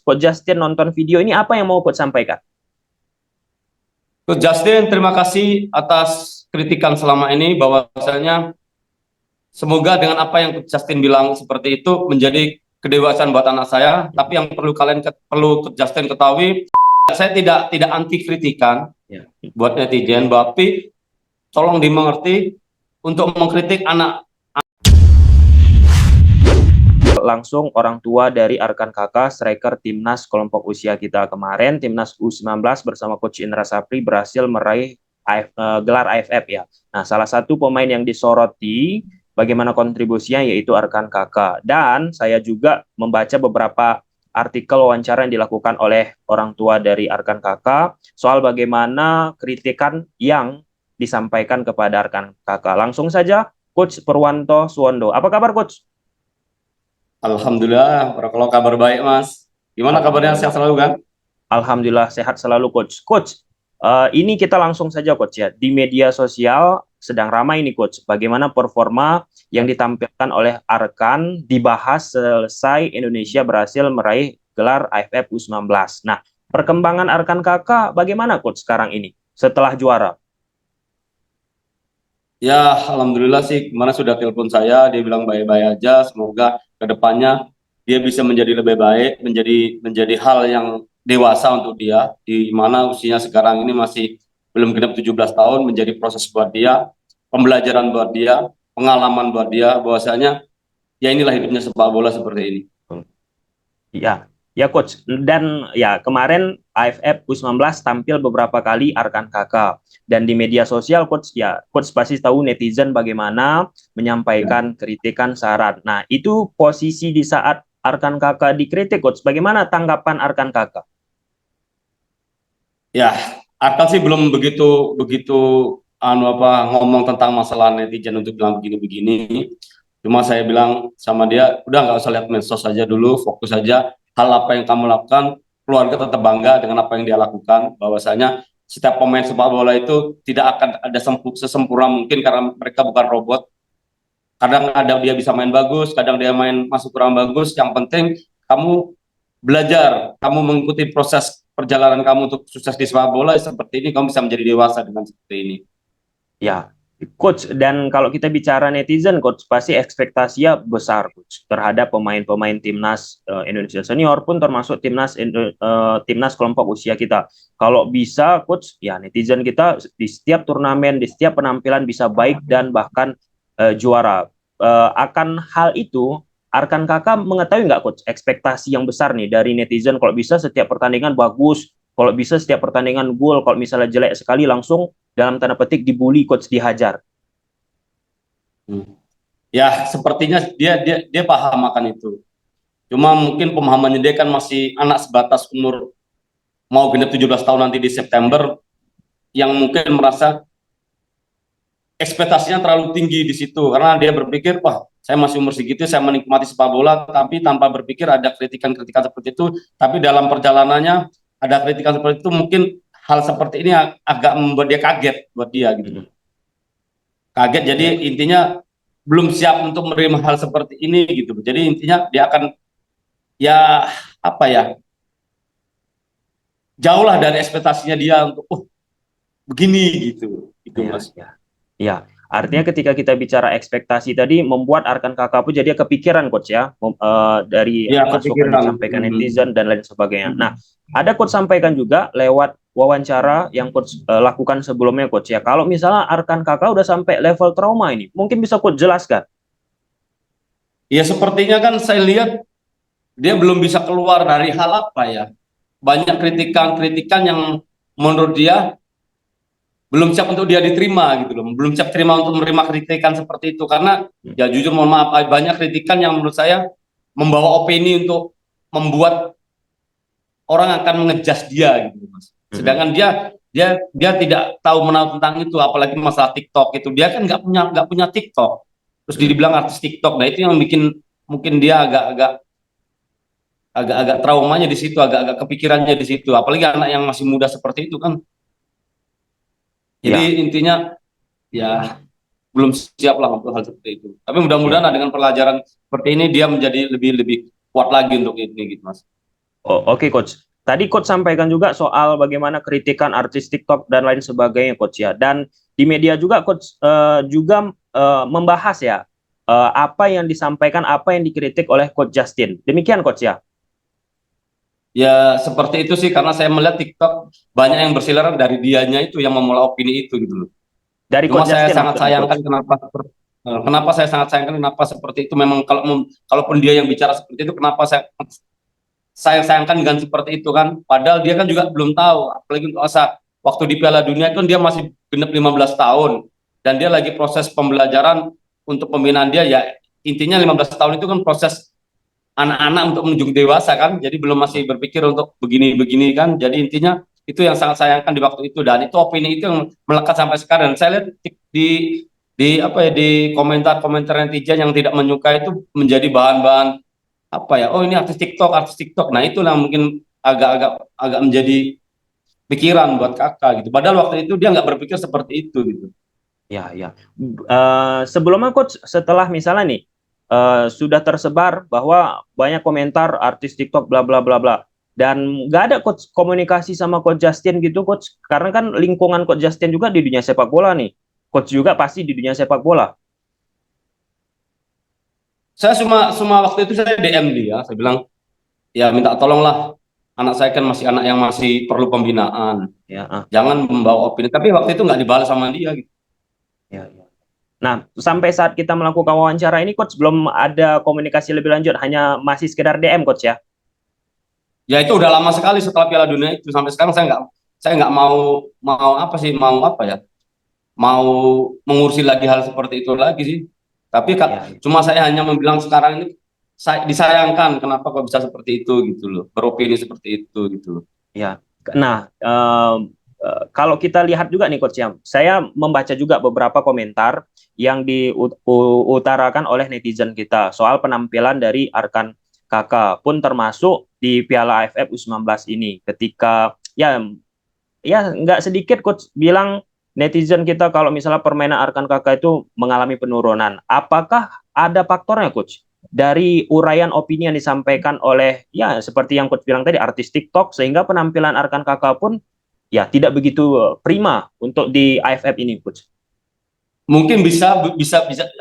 Coach Justin nonton video ini, apa yang mau Coach sampaikan? Coach Justin, terima kasih atas kritikan selama ini, bahwasanya semoga dengan apa yang Coach Justin bilang seperti itu menjadi kedewasaan buat anak saya. Ya, Tapi yang perlu Coach Justin ketahui, saya tidak anti kritikan ya. buat netizen, tapi tolong dimengerti untuk mengkritik anak. Langsung orang tua dari Arkan Kakak, striker timnas kelompok usia kita kemarin, timnas U19 bersama Coach Indra Sapri berhasil meraih gelar AFF ya. Nah, salah satu pemain yang disoroti bagaimana kontribusinya yaitu Arkan Kakak. Dan saya juga membaca beberapa artikel wawancara yang dilakukan oleh orang tua dari Arkan Kakak soal bagaimana kritikan yang disampaikan kepada Arkan Kakak. Langsung saja, Coach Purwanto Suwondo. Apa kabar, Coach? Alhamdulillah, kalau kabar baik Mas. Gimana kabarnya, sehat Alhamdulillah. selalu kan? Alhamdulillah sehat selalu, Coach. Coach, ini kita langsung saja, Coach ya. Di media sosial sedang ramai ini, Coach. Bagaimana performa yang ditampilkan oleh Arkan dibahas selesai Indonesia berhasil meraih gelar AFF U19. Nah, perkembangan Arkan Kakak bagaimana, Coach, sekarang ini setelah juara? Ya, alhamdulillah sih, kemarin sudah telepon saya, dia bilang baik-baik aja. Semoga kedepannya dia bisa menjadi lebih baik, menjadi hal yang dewasa untuk dia, di mana usianya sekarang ini masih belum genap 17 tahun, menjadi proses buat dia, pembelajaran buat dia, pengalaman buat dia, bahwasanya ya inilah hidupnya sepak bola seperti ini. Ya, ya Coach. Dan ya kemarin AFF U19 tampil beberapa kali Arkan Kakak. Dan di media sosial Coach ya, Coach pasti tahu netizen bagaimana menyampaikan kritikan saran. Nah, itu posisi di saat Arkan Kakak dikritik Coach. Bagaimana tanggapan Arkan Kakak? Ya, Akal sih belum begitu begitu ngomong tentang masalah netizen untuk bilang begini-begini. Cuma saya bilang sama dia, udah nggak usah lihat medsos saja dulu, fokus saja hal apa yang kamu lakukan, keluarga tetap bangga dengan apa yang dia lakukan. Bahwasanya setiap pemain sepak bola itu tidak akan ada sesempurna mungkin karena mereka bukan robot. Kadang ada dia bisa main bagus, kadang dia main masuk kurang bagus. Yang penting kamu belajar, kamu mengikuti proses perjalanan kamu untuk sukses di sepak bola seperti ini, kamu bisa menjadi dewasa dengan seperti ini. Ya, Coach, dan kalau kita bicara netizen, Coach, pasti ekspektasinya besar, Coach, terhadap pemain-pemain timnas Indonesia senior pun termasuk timnas kelompok usia kita. Kalau bisa, Coach, ya netizen kita di setiap turnamen, di setiap penampilan bisa baik dan bahkan juara. Akan hal itu, Arkan Kakak mengetahui nggak, Coach, ekspektasi yang besar nih dari netizen kalau bisa setiap pertandingan bagus, kalau bisa setiap pertandingan gol, kalau misalnya jelek sekali langsung dalam tanda petik dibully, Coach, dihajar. Ya, sepertinya dia paham akan itu. Cuma mungkin pemahamannya dia kan masih anak sebatas umur mau genap 17 tahun nanti di September, yang mungkin merasa ekspektasinya terlalu tinggi di situ karena dia berpikir, wah, saya masih umur segitu, saya menikmati sepak bola, tapi tanpa berpikir ada kritikan-kritikan seperti itu. Tapi dalam perjalanannya ada kritikan seperti itu, mungkin hal seperti ini agak membuat dia kaget buat dia gitu. Hmm. Kaget, jadi Ya, intinya belum siap untuk menerima hal seperti ini gitu. Jadi intinya dia akan, ya, apa ya, jauh lah dari ekspektasinya dia untuk begini gitu. Itu ya, Mas. ya. Ya, artinya ketika kita bicara ekspektasi tadi membuat Arkan Kakak pun jadi kepikiran, Coach ya, dari Ya, masukan yang kepikiran. disampaikan netizen dan lain sebagainya. Nah, ada Coach sampaikan juga lewat wawancara yang Coach lakukan sebelumnya, Coach ya. Kalau misalnya Arkan Kakak udah sampai level trauma ini, mungkin bisa Coach jelaskan. Ya, sepertinya kan saya lihat dia belum bisa keluar dari hal apa ya. Banyak kritikan-kritikan yang menurut dia belum siap untuk dia diterima gitu loh. Belum siap terima untuk menerima kritikan seperti itu karena Hmm. ya jujur mohon maaf, banyak kritikan yang menurut saya membawa opini untuk membuat orang akan mengejas dia gitu, Mas. Hmm. Sedangkan dia tidak tahu menahu tentang itu, apalagi masalah TikTok itu. Dia kan nggak punya TikTok. Terus dia Hmm. dibilang artis TikTok. Nah, itu yang bikin mungkin dia agak traumanya di situ, agak-agak kepikirannya di situ. Apalagi anak yang masih muda seperti itu kan. Jadi Ya, intinya ya belum siap lah untuk hal seperti itu. Tapi mudah-mudahan ya. dengan pelajaran seperti ini dia menjadi lebih lebih kuat lagi untuk ini gitu Mas. Oke, Coach. Tadi Coach sampaikan juga soal bagaimana kritikan artis TikTok dan lain sebagainya, Coach ya. Dan di media juga Coach juga membahas ya apa yang disampaikan, apa yang dikritik oleh Coach Justin. Demikian, Coach ya. Ya seperti itu sih, karena saya melihat TikTok banyak yang berseliweran dari dianya itu yang memulai opini itu gitu loh. Dari Cuma Coach saya Justin sangat maksudnya, sayangkan Coach. kenapa saya sangat sayangkan kenapa seperti itu. Memang kalaupun dia yang bicara seperti itu, kenapa saya sayangkan dengan seperti itu kan. Padahal dia kan juga belum tahu, apalagi untuk Asa waktu di Piala Dunia itu dia masih genap 15 tahun dan dia lagi proses pembelajaran untuk pembinaan dia ya. Intinya 15 tahun itu kan proses anak-anak untuk menuju dewasa kan, jadi belum masih berpikir untuk begini-begini kan. Jadi intinya itu yang sangat sayangkan di waktu itu, dan itu opini itu yang melekat sampai sekarang. Saya lihat di apa ya, di komentar-komentar netizen yang tidak menyukai itu menjadi bahan-bahan apa ya, oh ini artis TikTok, artis TikTok. Nah itulah mungkin agak menjadi pikiran buat kakak gitu, padahal waktu itu dia nggak berpikir seperti itu gitu. Ya, ya. Sebelumnya Coach, setelah misalnya nih sudah tersebar bahwa banyak komentar artis TikTok bla bla bla bla dan nggak ada Coach komunikasi sama Coach Justin gitu Coach, karena kan lingkungan Coach Justin juga di dunia sepak bola nih. Coach juga pasti di dunia sepak bola. Saya cuma waktu itu saya DM dia, saya bilang ya minta tolonglah, anak saya kan masih anak yang masih perlu pembinaan, Ya, jangan membawa opini. Tapi waktu itu nggak dibalas sama dia gitu. ya, ya. Nah, sampai saat kita melakukan wawancara ini Coach belum ada komunikasi lebih lanjut, hanya masih sekedar DM Coach ya. Ya itu udah lama sekali setelah Piala Dunia itu, sampai sekarang saya nggak mau mau apa sih, mau apa ya, mau mengurusi lagi hal seperti itu lagi sih. Tapi Ya, ya. cuma saya hanya membilang sekarang ini saya disayangkan kenapa kok bisa seperti itu gitu loh, beropini seperti itu gitu loh. Ya, nah kalau kita lihat juga nih Coach Yam, saya membaca juga beberapa komentar yang diutarakan oleh netizen kita soal penampilan dari Arkan Kakak pun termasuk di Piala AFF U19 ini. Ketika ya nggak sedikit Coach bilang netizen kita kalau misalnya permainan Arkan Kakak itu mengalami penurunan. Apakah ada faktornya Coach? Dari uraian opini yang disampaikan oleh ya seperti yang Coach bilang tadi artis TikTok sehingga penampilan Arkan Kakak pun ya tidak begitu prima untuk di AFF ini Coach. Mungkin bisa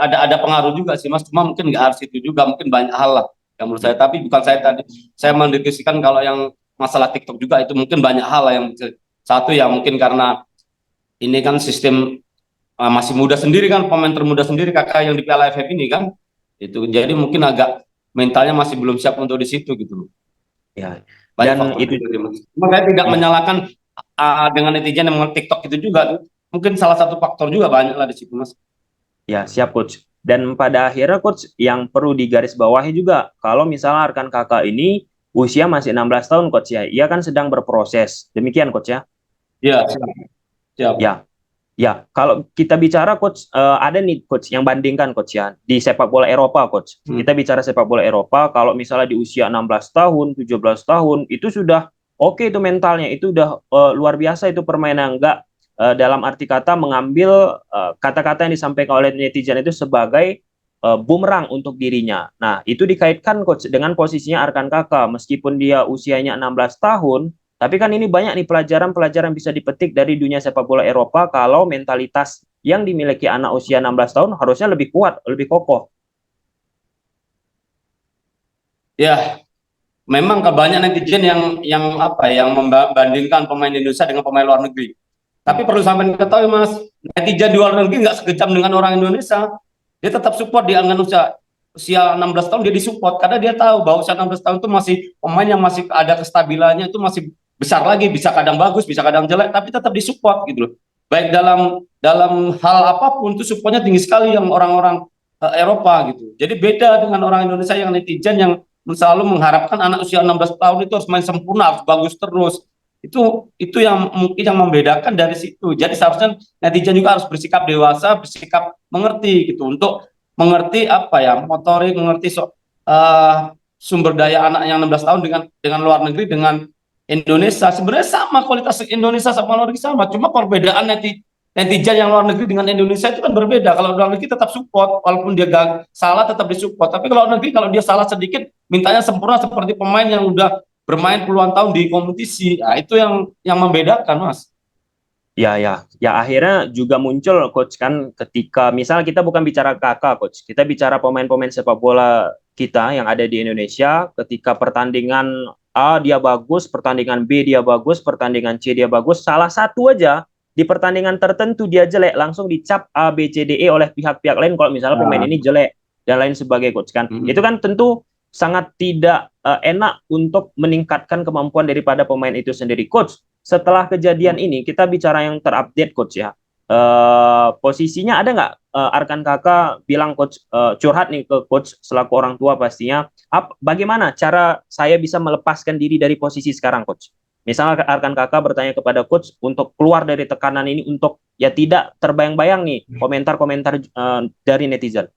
ada pengaruh juga sih Mas, cuma mungkin nggak harus itu juga, mungkin banyak hal lah yang menurut saya. Ya, Tapi bukan saya tadi saya mendiskusikan kalau yang masalah TikTok juga, itu mungkin banyak hal lah yang satu ya mungkin karena ini kan sistem masih muda sendiri kan, pemain termuda sendiri kakak yang di Piala AFF ini kan, itu jadi mungkin agak mentalnya masih belum siap untuk di situ gitu loh. ya. Banyak Dan faktor itu juga sih, Mas. Cuma saya tidak ya, menyalahkan dengan netizen yang mengenai TikTok itu juga tuh. Mungkin salah satu faktor juga banyak lah di situ Mas. ya siap Coach. Dan pada akhirnya Coach yang perlu digarisbawahi juga kalau misalnya Arkan Kakak ini usia masih 16 tahun Coach ya. Ia kan sedang berproses. Demikian Coach ya. Iya, siap. Siap. Ya, ya, kalau kita bicara coach, ada nih coach yang bandingkan coach ya di sepak bola Eropa coach. Hmm. Kita bicara sepak bola Eropa, kalau misalnya di usia 16 tahun, 17 tahun itu sudah oke itu mentalnya, itu udah luar biasa itu permainan enggak dalam arti kata mengambil kata-kata yang disampaikan oleh netizen itu sebagai bumerang untuk dirinya. Nah, itu dikaitkan coach dengan posisinya Arkan Kakak meskipun dia usianya 16 tahun, tapi kan ini banyak nih pelajaran-pelajaran bisa dipetik dari dunia sepak bola Eropa kalau mentalitas yang dimiliki anak usia 16 tahun harusnya lebih kuat, lebih kokoh. Ya, memang kebanyakan netizen yang apa ya, yang membandingkan pemain Indonesia dengan pemain luar negeri. Tapi perlu sampai ketahui Mas, netizen di luar negeri nggak sekejam dengan orang Indonesia. Dia tetap support di angka usia 16 tahun, dia disupport karena dia tahu bahwa usia 16 tahun itu masih pemain yang masih ada kestabilannya, itu masih besar lagi, bisa kadang bagus, bisa kadang jelek, tapi tetap disupport gitu loh. Baik dalam dalam hal apapun itu supportnya tinggi sekali yang orang-orang Eropa gitu. Jadi beda dengan orang Indonesia yang netizen yang selalu mengharapkan anak usia 16 tahun itu harus main sempurna, harus bagus terus. Itu yang mungkin yang membedakan dari situ. Jadi seharusnya netizen juga harus bersikap dewasa, bersikap mengerti gitu, untuk mengerti apa ya, motorik, mengerti sumber daya anak yang 16 tahun dengan luar negeri, dengan Indonesia. Sebenarnya sama, kualitas Indonesia sama luar negeri sama, cuma perbedaan netizen yang luar negeri dengan Indonesia itu kan berbeda. Kalau luar negeri tetap support, walaupun dia salah tetap disupport. Tapi kalau luar negeri, kalau dia salah sedikit, mintanya sempurna seperti pemain yang udah bermain puluhan tahun di kompetisi. Nah, itu yang membedakan, Mas. Ya, akhirnya juga muncul coach kan ketika misal kita bukan bicara kakak coach, kita bicara pemain-pemain sepak bola kita yang ada di Indonesia ketika pertandingan A dia bagus, pertandingan B dia bagus, pertandingan C dia bagus, salah satu aja di pertandingan tertentu dia jelek langsung dicap A B C D E oleh pihak-pihak lain kalau misalnya pemain ini jelek dan lain sebagainya coach kan. Itu kan tentu sangat tidak enak untuk meningkatkan kemampuan daripada pemain itu sendiri coach. Setelah kejadian ini kita bicara yang terupdate coach ya. Posisinya ada nggak Arkan kakak bilang coach curhat nih ke coach selaku orang tua pastinya. Bagaimana cara saya bisa melepaskan diri dari posisi sekarang coach? Misalnya Arkan kakak bertanya kepada coach untuk keluar dari tekanan ini untuk ya tidak terbayang-bayang nih komentar-komentar dari netizen.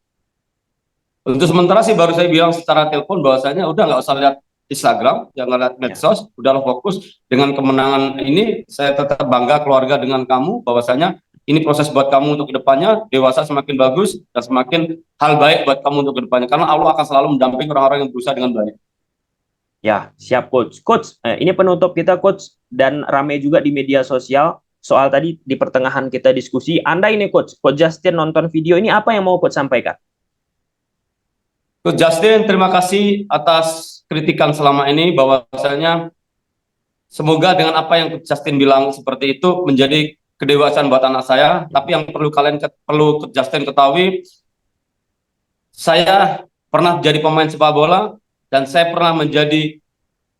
Untuk sementara sih baru saya bilang secara telepon bahwasanya udah nggak usah lihat Instagram, jangan lihat medsos, udahlah fokus dengan kemenangan ini. Saya tetap bangga keluarga dengan kamu, bahwasanya ini proses buat kamu untuk kedepannya, dewasa semakin bagus dan semakin hal baik buat kamu untuk kedepannya. Karena Allah akan selalu mendampingi orang-orang yang berusaha dengan baik. Ya, siap coach. Coach, ini penutup kita coach dan ramai juga di media sosial soal tadi di pertengahan kita diskusi. Anda ini coach Justin nonton video ini apa yang mau coach sampaikan? Coach Justin, terima kasih atas kritikan selama ini, bahwasanya semoga dengan apa yang Coach Justin bilang seperti itu menjadi kedewasaan buat anak saya. Tapi yang perlu Coach Justin ketahui, saya pernah jadi pemain sepak bola dan saya pernah menjadi,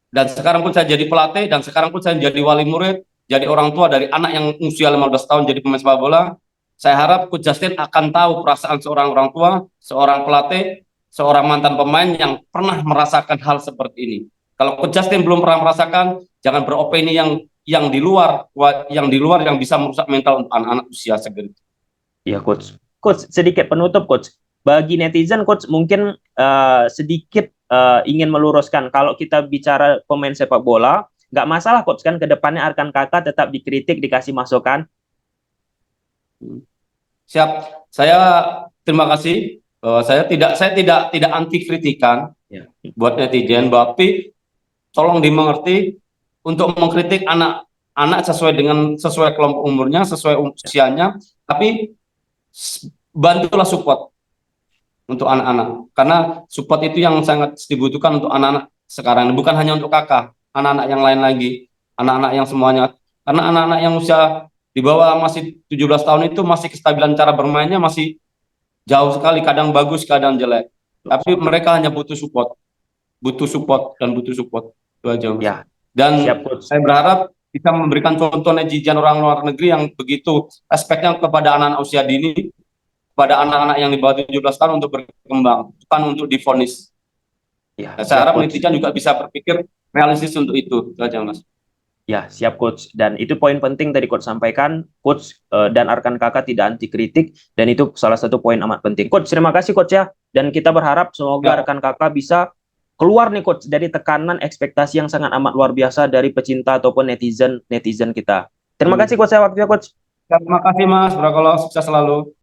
dan sekarang pun saya jadi pelatih, dan sekarang pun saya jadi wali murid, jadi orang tua dari anak yang usia 15 tahun jadi pemain sepak bola. Saya harap Coach Justin akan tahu perasaan seorang orang tua, seorang pelatih, seorang mantan pemain yang pernah merasakan hal seperti ini. Kalau Coach Justin belum pernah merasakan, jangan beropini yang di luar yang bisa merusak mental untuk anak-anak usia segitu. Iya coach. Coach sedikit penutup coach. Bagi netizen coach mungkin sedikit ingin meluruskan kalau kita bicara pemain sepak bola nggak masalah coach kan kedepannya Arkan kakak tetap dikritik dikasih masukan. Siap. Saya terima kasih. Saya tidak anti kritikan buat netizen, tapi tolong dimengerti untuk mengkritik anak-anak sesuai kelompok umurnya, sesuai usianya, tapi bantulah support untuk anak-anak, karena support itu yang sangat dibutuhkan untuk anak-anak sekarang, bukan hanya untuk kakak, anak-anak yang lain lagi, anak-anak yang semuanya, karena anak-anak yang usia di bawah masih 17 tahun itu masih kestabilan cara bermainnya masih jauh sekali, kadang bagus, kadang jelek. Tapi mereka hanya butuh support dan butuh support. Itu aja, Mas. Ya. Dan siap, saya berharap bisa memberikan contoh netizen orang luar negeri yang begitu respeknya kepada anak-anak usia dini, kepada anak-anak yang di bawah 17 tahun untuk berkembang, bukan untuk divonis. Ya, saya harap netizen juga bisa berpikir realistis untuk itu. Itu aja, Mas. Ya, siap coach. Dan itu poin penting tadi coach sampaikan, coach dan Arkan kakak tidak anti kritik dan itu salah satu poin amat penting. Coach, terima kasih coach ya. Dan kita berharap semoga Arkan kakak bisa keluar nih coach dari tekanan ekspektasi yang sangat amat luar biasa dari pecinta ataupun netizen kita. Terima kasih coach ya waktunya coach. Terima kasih Mas, barakallah, sukses selalu.